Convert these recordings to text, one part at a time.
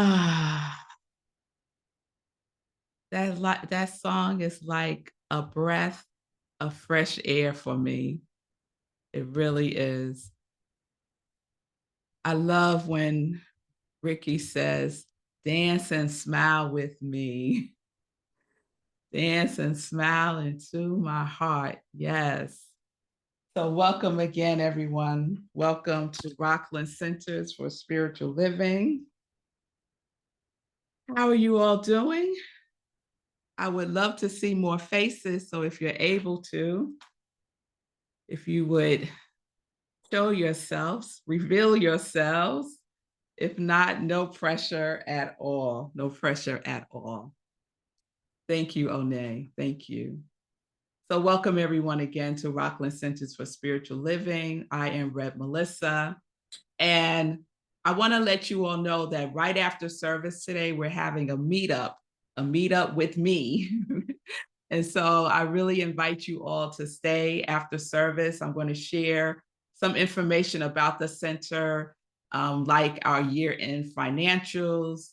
Ah, that song is like a breath of fresh air for me. It really is. I love when Ricky says, "Dance and smile with me." Dance and smile into my heart. Yes. So welcome again, everyone. Welcome to Rockland Centers for Spiritual Living. How are you all doing? I would love to see more faces. So if you're able to, if you would show yourselves, reveal yourselves. If not, no pressure at all. No pressure at all. Thank you, Onay. Thank you. So welcome everyone again to Rockland Centers for Spiritual Living. I am Rev Melissa. And I want to let you all know that right after service today, we're having a meetup with me. And so I really invite you all to stay after service. I'm going to share some information about the center, like our year-end financials,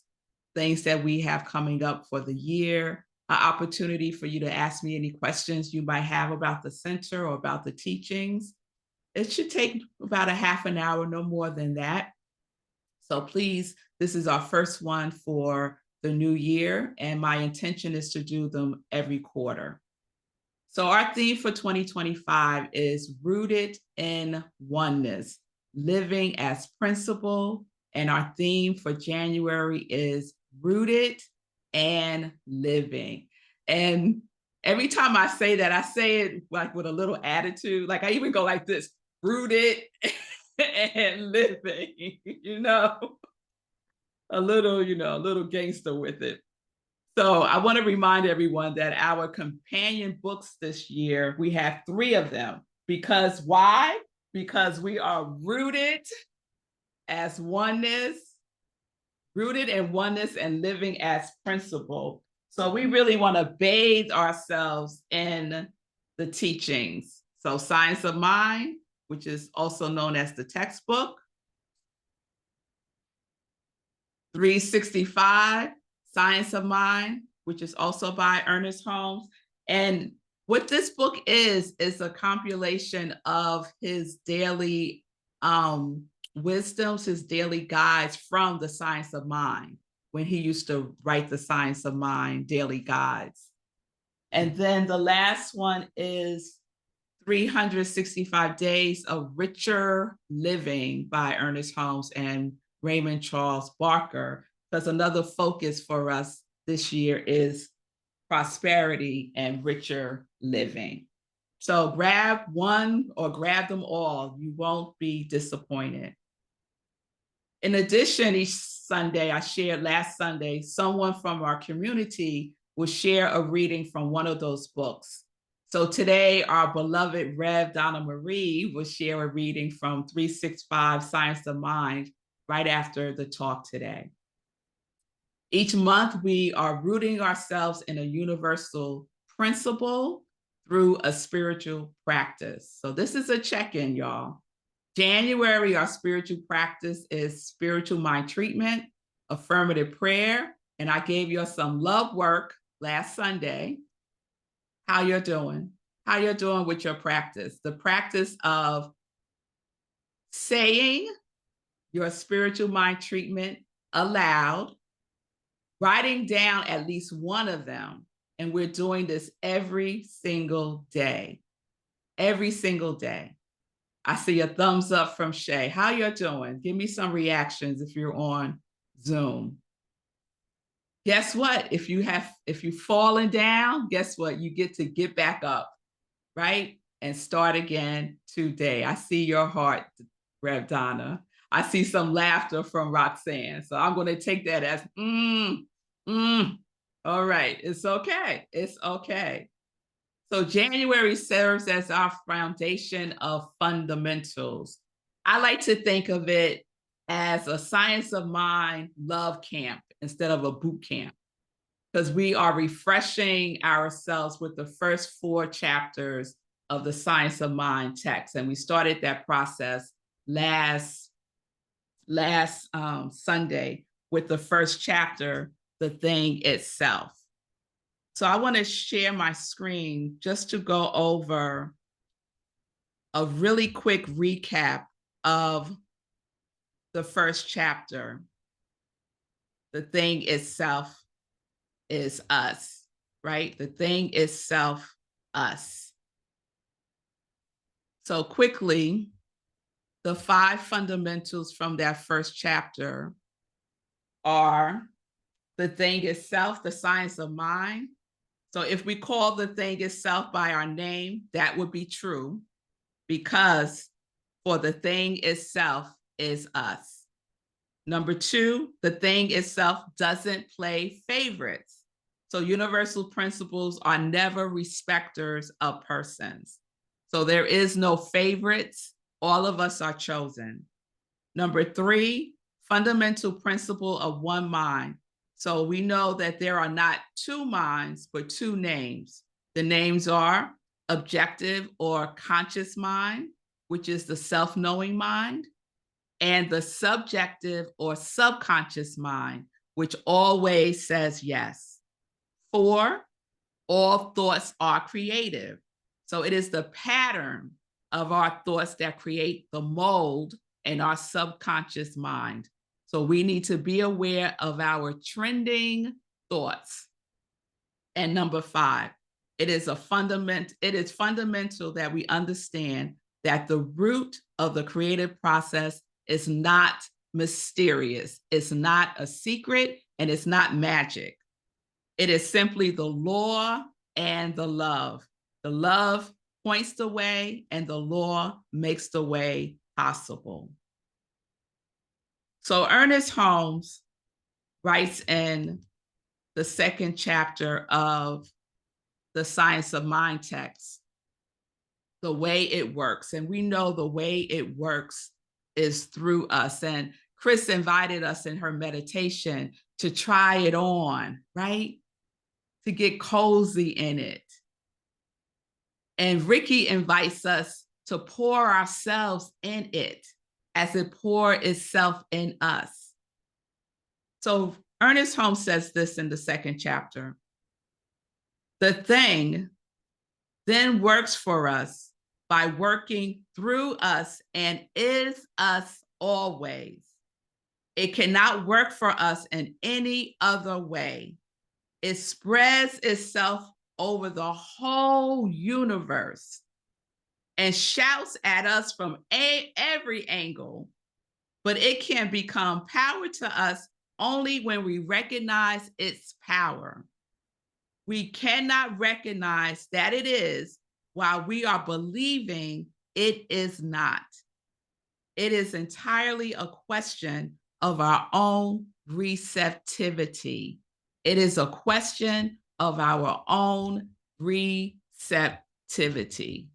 things that we have coming up for the year, an opportunity for you to ask me any questions you might have about the center or about the teachings. It should take about a half an hour, no more than that. So please, this is our first one for the new year, and my intention is to do them every quarter. So our theme for 2025 is rooted in oneness, living as principle. And our theme for January is rooted and living. And every time I say that, I say it like with a little attitude. Like I even go like this, rooted and living, a little gangster with it. So I want to remind everyone that our companion books this year, we have 3 of them. Because why? Because we are as oneness, rooted in oneness and living as principle. So we really want to bathe ourselves in the teachings. So Science of Mind, which is also known as the textbook, 365, Science of Mind, which is also by Ernest Holmes. And what this book is a compilation of his daily wisdoms, his daily guides from the Science of Mind, when he used to write the Science of Mind daily guides. And then the last one is 365 Days of Richer Living by Ernest Holmes and Raymond Charles Barker, because another focus for us this year is prosperity and richer living. So grab one or grab them all. You won't be disappointed. In addition, each Sunday, I shared last Sunday, someone from our community will share a reading from one of those books. So today, our beloved Rev Donna Marie will share a reading from 365 Science of Mind right after the talk today. Each month, we are rooting ourselves in a universal principle through a spiritual practice. So this is a check-in, y'all. January, our spiritual practice is spiritual mind treatment, affirmative prayer, and I gave you some love work last Sunday. How you're doing? How you're doing with your practice? The practice of saying your spiritual mind treatment aloud, writing down at least one of them, and we're doing this every single day. Every single day. I see a thumbs up from Shay. How you're doing? Give me some reactions if you're on Zoom. Guess what? If you've fallen down, guess what? You get back up, right? And start again today. I see your heart, Rev Donna. I see some laughter from Roxanne. So I'm going to take that as all right. It's okay. It's okay. So January serves as our foundation of fundamentals. I like to think of it as a Science of Mind love camp instead of a boot camp, because we are refreshing ourselves with the first 4 chapters of the Science of Mind text. And we started that process last Sunday with the first chapter, The Thing Itself. So I want to share my screen just to go over a really quick recap of the first chapter. The thing itself is us, right? The thing itself, us. So quickly, the 5 fundamentals from that first chapter are the thing itself, the science of mind. So if we call the thing itself by our name, that would be true, because for the thing itself is us. Number 2, the thing itself doesn't play favorites. So universal principles are never respecters of persons. So there is no favorites. All of us are chosen. Number 3, fundamental principle of one mind. So we know that there are not 2 minds, but 2 names. The names are objective or conscious mind, which is the self-knowing mind, and the subjective or subconscious mind, which always says yes. 4, all thoughts are creative. So it is the pattern of our thoughts that create the mold in our subconscious mind. So we need to be aware of our trending thoughts. And number 5, it is fundamental that we understand that the root of the creative process is not mysterious. It's not a secret, and it's not magic. It is simply the law and the love. The love points the way, and the law makes the way possible. So Ernest Holmes writes in the 2nd chapter of the Science of Mind text, the way it works. And we know the way it works is through us. And Chris invited us in her meditation to try it on, right? To get cozy in it. And Ricky invites us to pour ourselves in it as it pours itself in us. So Ernest Holmes says this in the 2nd chapter. The thing then works for us by working through us and is us always. It cannot work for us in any other way. It spreads itself over the whole universe and shouts at us from every angle, but it can become power to us only when we recognize its power. We cannot recognize that it is while we are believing it is not. It is entirely a question of our own receptivity. It is a question of our own receptivity.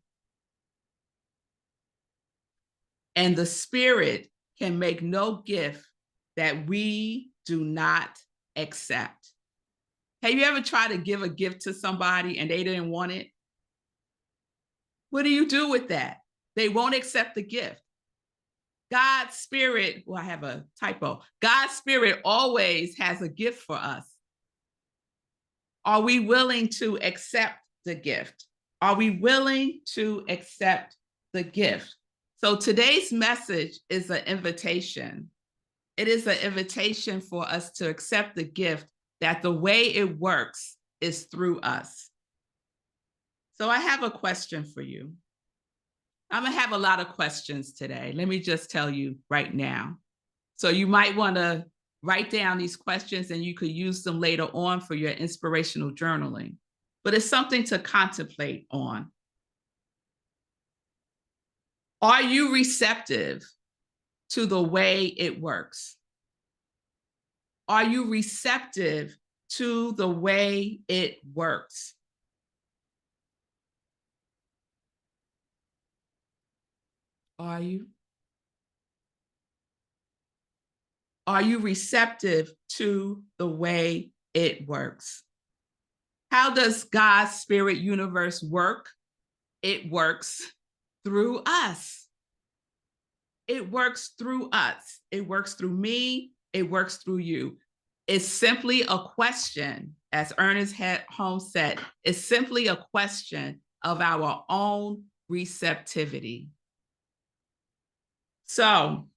And the Spirit can make no gift that we do not accept. Have you ever tried to give a gift to somebody and they didn't want it? What do you do with that? They won't accept the gift. God's Spirit, well, I have a typo. God's Spirit always has a gift for us. Are we willing to accept the gift? Are we willing to accept the gift? So today's message is an invitation. It is an invitation for us to accept the gift that the way it works is through us. So I have a question for you. I'm going to have a lot of questions today. Let me just tell you right now. So you might want to write down these questions and you could use them later on for your inspirational journaling. But it's something to contemplate on. Are you receptive to the way it works? Are you receptive to the way it works? Are you? Are you receptive to the way it works? How does God's Spirit universe work? It works through us. It works through us. It works through me. it works through you. It's simply a question, as Ernest Holmes said, it's simply a question of our own receptivity. So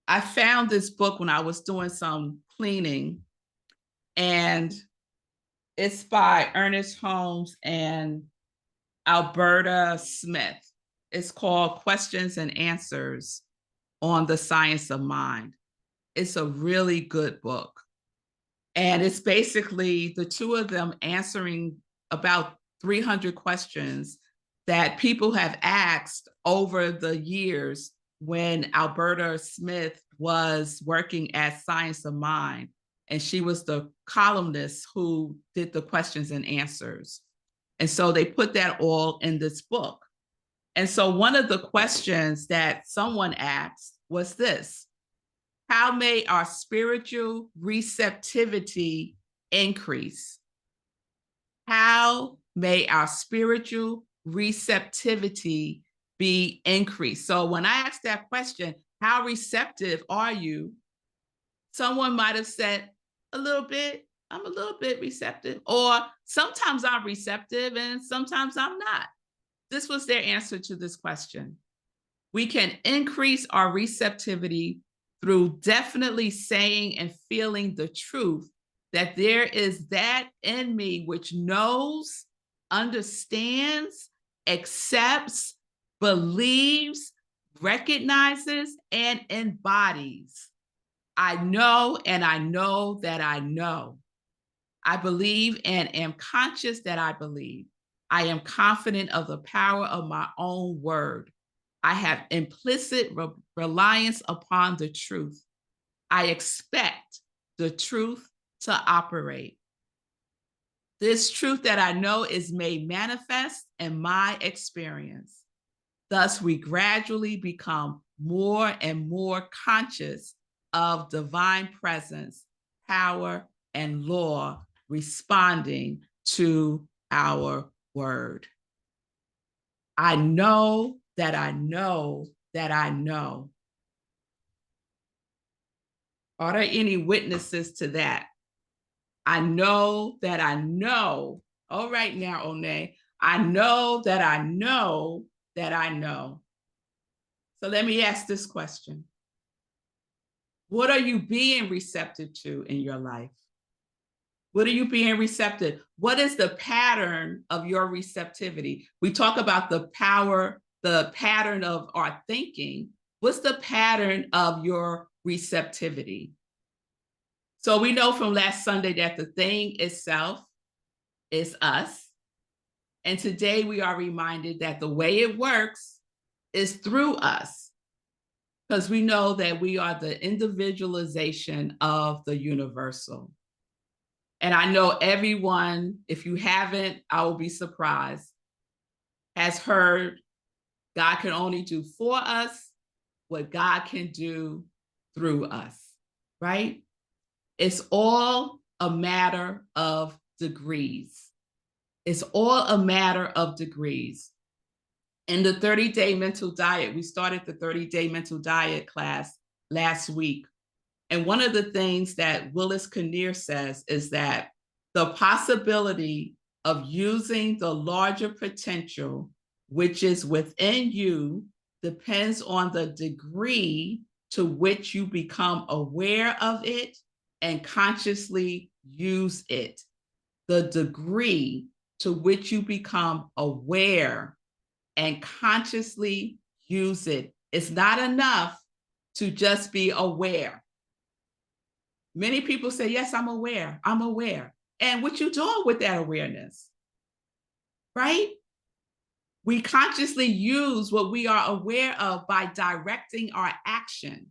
I found this book when I was doing some cleaning, and it's by Ernest Holmes and Alberta Smith. It's called Questions and Answers on the Science of Mind. It's a really good book. And it's basically the two of them answering about 300 questions that people have asked over the years when Alberta Smith was working at Science of Mind. And she was the columnist who did the questions and answers. And so they put that all in this book. And so one of the questions that someone asked was this: how may our spiritual receptivity increase? How may our spiritual receptivity be increased? So when I asked that question, how receptive are you? Someone might have said, a little bit, I'm a little bit receptive, or sometimes I'm receptive and sometimes I'm not. This was their answer to this question. We can increase our receptivity through definitely saying and feeling the truth that there is that in me which knows, understands, accepts, believes, recognizes, and embodies. I know and I know that I know. I believe and am conscious that I believe. I am confident of the power of my own word. I have implicit reliance upon the truth. I expect the truth to operate. This truth that I know is made manifest in my experience. Thus, we gradually become more and more conscious of divine presence, power, and law responding to our word. I know that I know that I know. Are there any witnesses to that? I know that I know. All right now, One. I know that I know that I know. So let me ask this question. What are you being receptive to in your life? What are you being receptive? What is the pattern of your receptivity? We talk about the pattern of our thinking. What's the pattern of your receptivity? So we know from last Sunday that the thing itself is us. And today we are reminded that the way it works is through us, because we know that we are the individualization of the universal. And I know everyone, if you haven't, I will be surprised, has heard God can only do for us what God can do through us, right? It's all a matter of degrees. It's all a matter of degrees. In the 30-day mental diet, we started the 30-day mental diet class last week. And one of the things that Willis Kinnear says is that the possibility of using the larger potential, which is within you, depends on the degree to which you become aware of it and consciously use it. The degree to which you become aware and consciously use it. It's not enough to just be aware. Many people say, yes, I'm aware. I'm aware. And what you doing with that awareness, right? We consciously use what we are aware of by directing our action.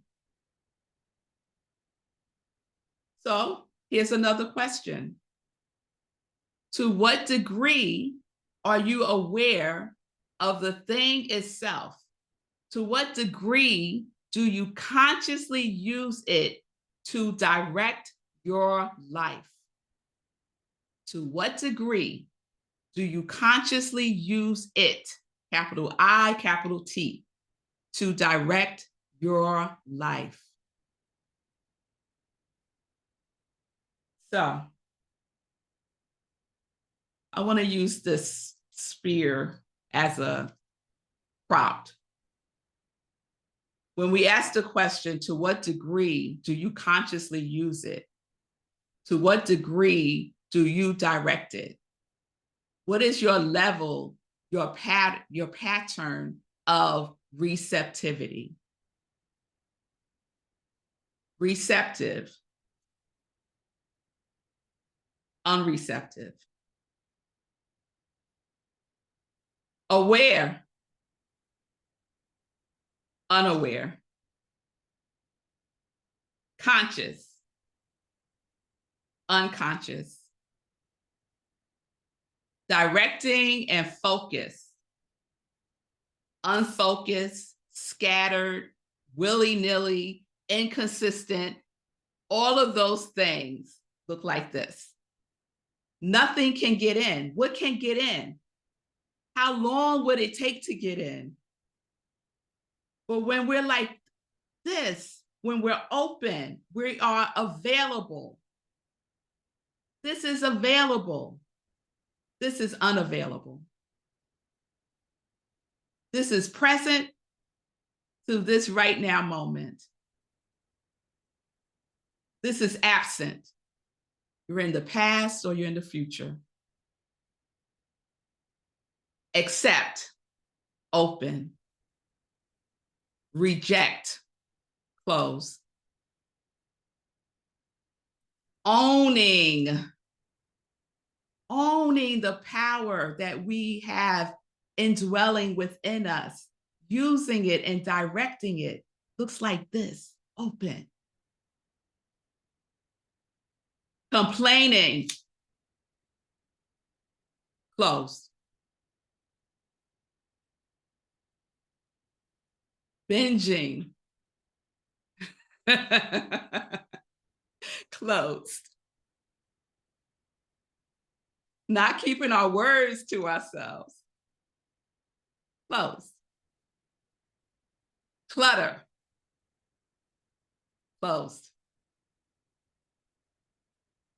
So here's another question. To what degree are you aware of the thing itself? To what degree do you consciously use it to direct your life? To what degree do you consciously use it, capital I, capital T, to direct your life? So I want to use this sphere as a prompt. When we ask the question, to what degree do you consciously use it? To what degree do you direct it? What is your level, your pattern of receptivity? Receptive, unreceptive, aware, unaware, conscious, unconscious, directing and focus, unfocused, scattered, willy-nilly, inconsistent. All of those things look like this. Nothing can get in. What can get in? How long would it take to get in? But when we're like this, when we're open, we are available. This is available. This is unavailable. This is present to this right now moment. This is absent. You're in the past or you're in the future. Accept, open. Reject, close. Owning the power that we have indwelling within us, using it and directing it looks like this, open. Complaining, closed. Binging, closed. Not keeping our words to ourselves, closed. Clutter, closed.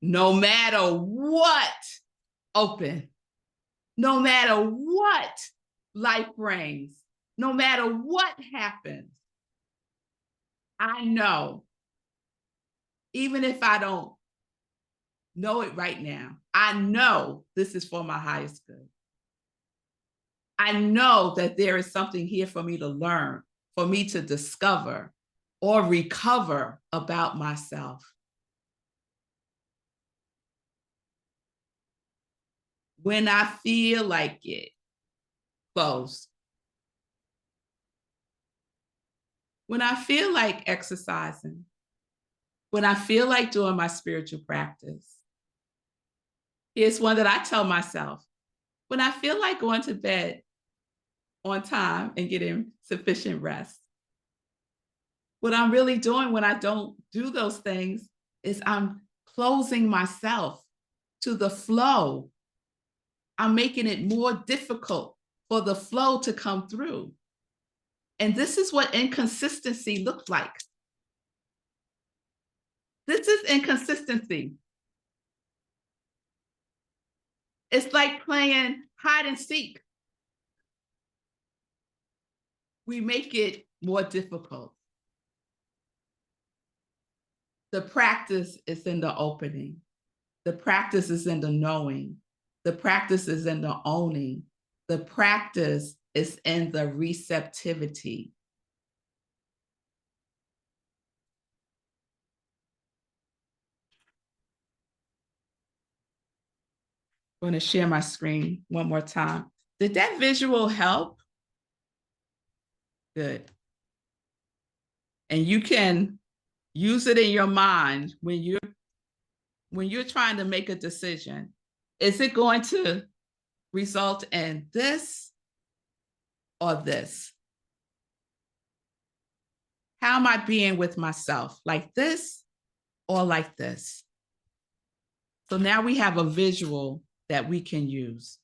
No matter what, open. No matter what life brings, no matter what happens, I know, even if I don't know it right now, I know this is for my highest good. I know that there is something here for me to learn, for me to discover or recover about myself. When I feel like it, close. When I feel like exercising, when I feel like doing my spiritual practice, here's one that I tell myself. When I feel like going to bed on time and getting sufficient rest, what I'm really doing when I don't do those things is I'm closing myself to the flow. I'm making it more difficult for the flow to come through. And this is what inconsistency looks like. This is inconsistency. It's like playing hide and seek. We make it more difficult. The practice is in the opening. The practice is in the knowing. The practice is in the owning. The practice is in the receptivity. I'm going to share my screen one more time. Did that visual help? Good. And you can use it in your mind when you're trying to make a decision. Is it going to result in this or this? How am I being with myself? Like this or like this? So now we have a visual that we can use.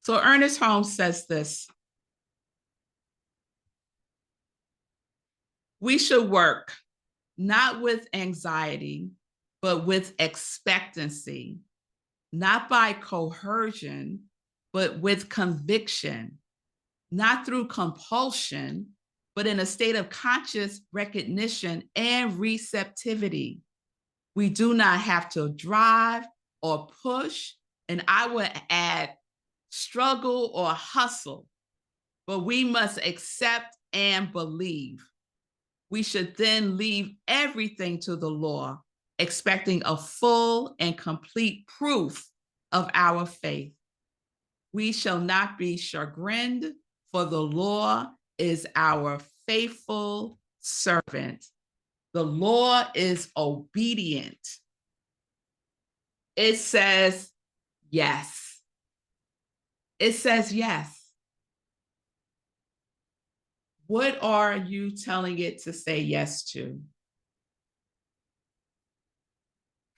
So Ernest Holmes says this: we should work not with anxiety, but with expectancy, not by coercion, but with conviction, not through compulsion, but in a state of conscious recognition and receptivity. We do not have to drive or push, and I would add struggle or hustle, but we must accept and believe. We should then leave everything to the law, expecting a full and complete proof of our faith. We shall not be chagrined, for the law is our faithful servant. The law is obedient. It says yes. It says yes. What are you telling it to say yes to?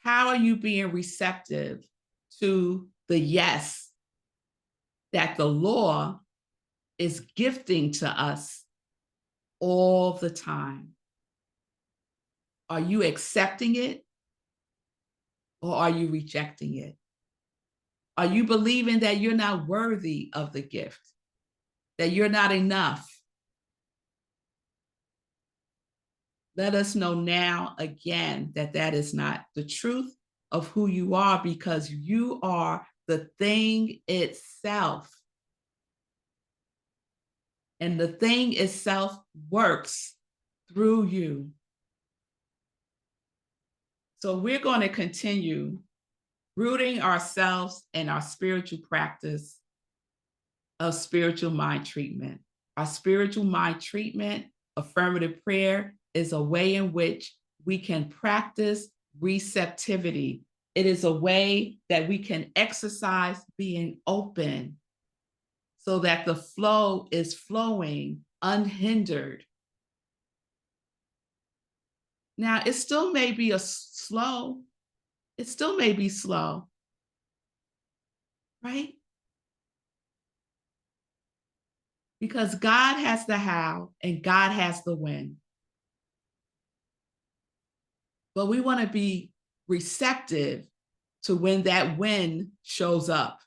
How are you being receptive to the yes that the law is gifting to us all the time? Are you accepting it, or are you rejecting it? Are you believing that you're not worthy of the gift, that you're not enough? Let us know now again that that is not the truth of who you are, because you are the thing itself. And the thing itself works through you. So we're going to continue rooting ourselves in our spiritual practice of spiritual mind treatment. Our spiritual mind treatment, affirmative prayer, is a way in which we can practice receptivity. It is a way that we can exercise being open so that the flow is flowing unhindered. Now, it still may be slow, right? Because God has the how and God has the when. But we want to be receptive to when that when shows up.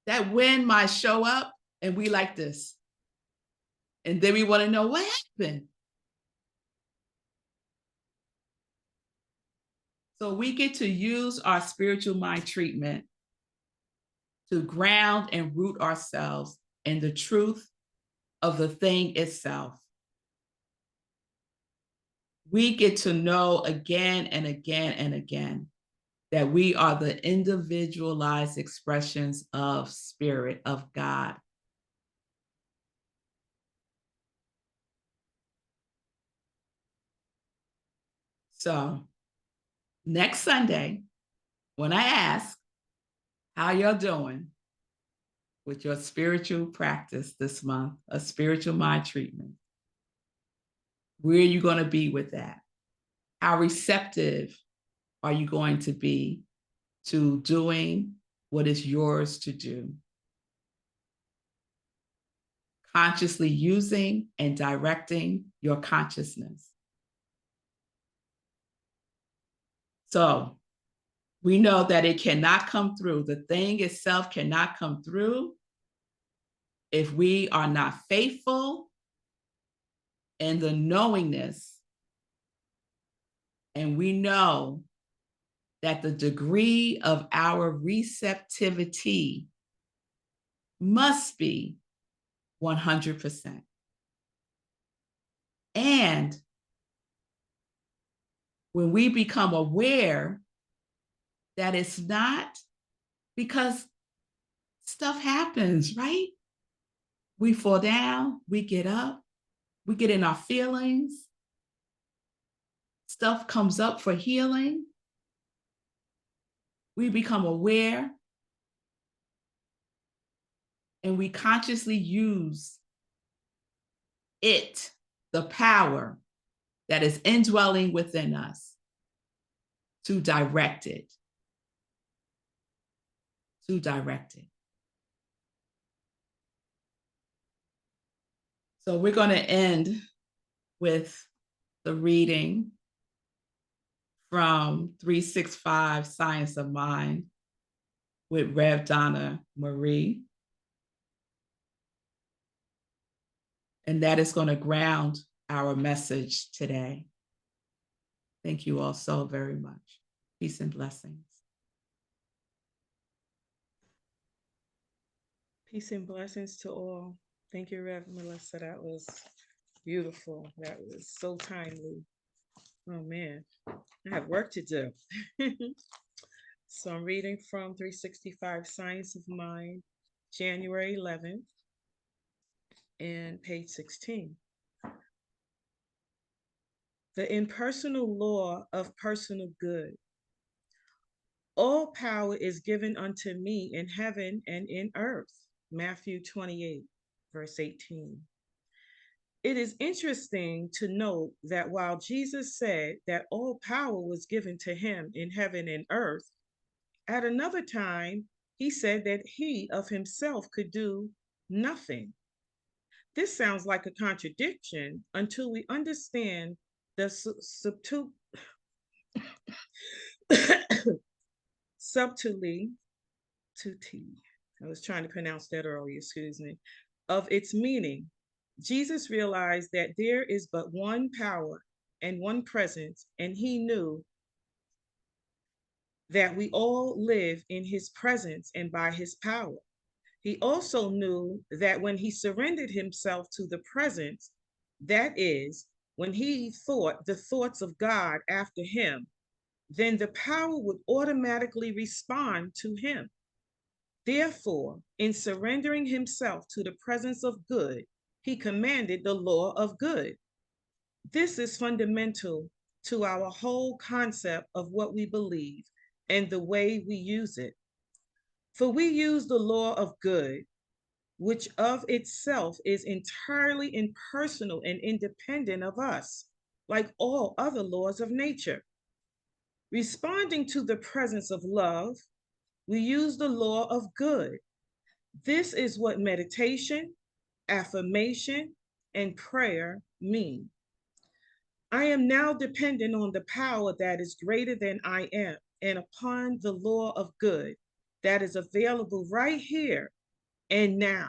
That when might show up and we like this. And then we want to know what happened. So we get to use our spiritual mind treatment to ground and root ourselves in the truth of the thing itself. We get to know again and again and again that we are the individualized expressions of spirit, of God. So next Sunday, when I ask how you're doing with your spiritual practice this month, a spiritual mind treatment, where are you going to be with that? How receptive are you going to be to doing what is yours to do? Consciously using and directing your consciousness. So we know that it cannot come through. The thing itself cannot come through if we are not faithful in the knowingness. And we know that the degree of our receptivity must be 100%. And when we become aware that it's not, because stuff happens, right? We fall down, we get up, we get in our feelings, stuff comes up for healing. We become aware and we consciously use it, the power that is indwelling within us, to direct it. to direct it. So we're going to end with the reading from 365 Science of Mind with Rev Donna Marie. And that is going to ground our message today. Thank you all so very much. Peace and blessings. Peace and blessings to all. Thank you, Rev Melissa. That was beautiful. That was so timely. Oh man, I have work to do. So I'm reading from 365 Science of Mind, January 11th, and page 16. The impersonal law of personal good. All power is given unto me in heaven and in earth. Matthew 28, verse 18. It is interesting to note that while Jesus said that all power was given to him in heaven and earth, at another time, he said that he of himself could do nothing. This sounds like a contradiction until we understand the subtly, I was trying to pronounce that earlier, excuse me, of its meaning. Jesus realized that there is but one power and one presence, and he knew that we all live in his presence and by his power. He also knew that when he surrendered himself to the presence, that is, when he thought the thoughts of God after him, then the power would automatically respond to him. Therefore, in surrendering himself to the presence of good, he commanded the law of good. This is fundamental to our whole concept of what we believe and the way we use it. For we use the law of good, which of itself is entirely impersonal and independent of us, like all other laws of nature. Responding to the presence of love, we use the law of good. This is what meditation, affirmation, and prayer mean. I am now dependent on the power that is greater than I am and upon the law of good that is available right here and now.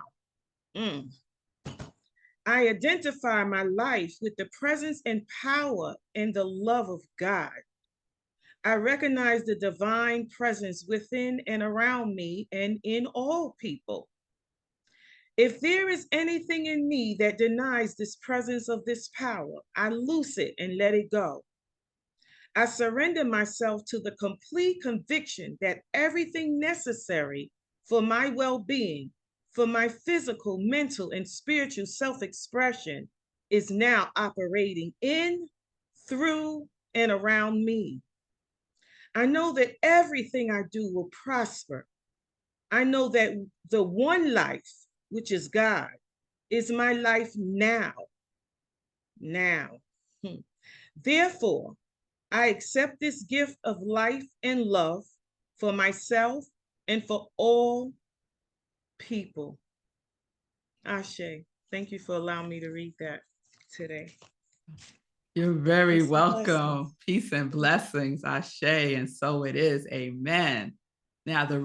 I identify my life with the presence and power and the love of God. I recognize the divine presence within and around me and in all people. If there is anything in me that denies this presence of this power, I loose it and let it go. I surrender myself to the complete conviction that everything necessary for my well-being, for my physical, mental, and spiritual self-expression is now operating in, through, and around me. I know that everything I do will prosper. I know that the one life, which is God, is my life now. Therefore, I accept this gift of life and love for myself and for all people. Ashe, thank you for allowing me to read that today. You're very welcome. Peace and blessings, Ashe, and so it is. Amen. Now, the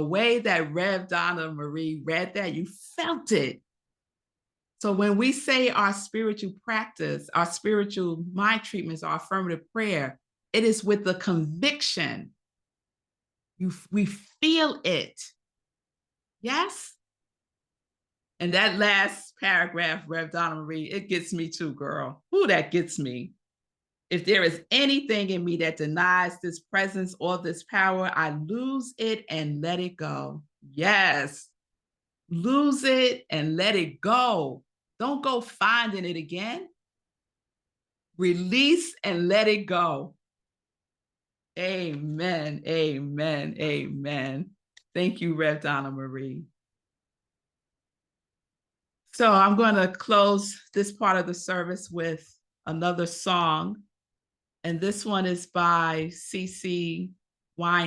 way that Rev Donna Marie read that, you felt it. So when we say our spiritual practice, our spiritual mind treatments, our affirmative prayer, it is with the conviction. We feel it. Yes? And that last paragraph, Rev Donna Marie, it gets me too, girl. Ooh, that gets me. If there is anything in me that denies this presence or this power, I lose it and let it go. Yes. Lose it and let it go. Don't go finding it again. Release and let it go. Amen, amen, amen. Thank you, Rev Donna Marie. So I'm going to close this part of the service with another song. And this one is by CeCe Winans.